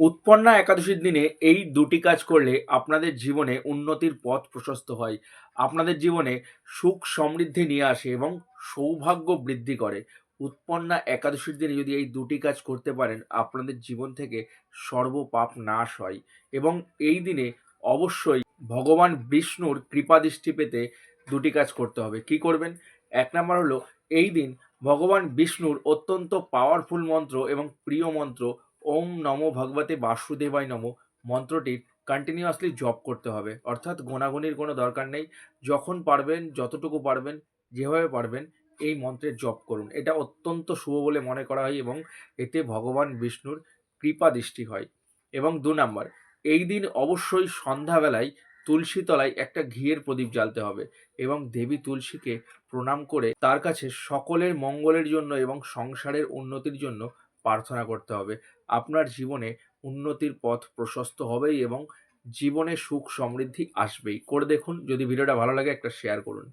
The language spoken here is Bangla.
উৎপন্না একাদশীর দিনে এই দুটি কাজ করলে আপনাদের জীবনে উন্নতির পথ প্রশস্ত হয়, আপনাদের জীবনে সুখ সমৃদ্ধি নিয়ে আসে এবং সৌভাগ্য বৃদ্ধি করে। উৎপন্না একাদশীর দিনে যদি এই দুটি কাজ করতে পারেন, আপনাদের জীবন থেকে সর্বপাপ নাশ হয়। এবং এই দিনে অবশ্যই ভগবান বিষ্ণুর কৃপাদৃষ্টি পেতে দুটি কাজ করতে হবে। কি করবেন? এক নাম্বার হলো, এই দিন ভগবান বিষ্ণুর অত্যন্ত পাওয়ারফুল মন্ত্র এবং প্রিয় মন্ত্র ওম নমো ভগবতে বাসুদেবায় নমো মন্ত্রটির কন্টিনিউয়াসলি জপ করতে হবে। অর্থাৎ গোনাগুনির কোনো দরকার নেই। যখন পারবেন, যতটুকু পারবেন, যেভাবে পারবেন এই মন্ত্রের জপ করুন। এটা অত্যন্ত শুভ বলে মনে করা হয় এবং এতে ভগবান বিষ্ণুর কৃপা দৃষ্টি হয়। এবং ২ নাম্বার, এই দিন অবশ্যই সন্ধ্যাবেলায় তুলসী তলায় একটা ঘিয়ের প্রদীপ জ্বালতে হবে এবং দেবী তুলসীকে প্রণাম করে তার কাছে সকলের মঙ্গলের জন্য এবং সংসারের উন্নতির জন্য প্রার্থনা করতে হবে। আপনার জীবনে উন্নতির পথ প্রশস্ত হবেই এবং জীবনে সুখ সমৃদ্ধি আসবেই। করে দেখুন। যদি ভিডিওটা ভালো লাগে একটা শেয়ার করুন।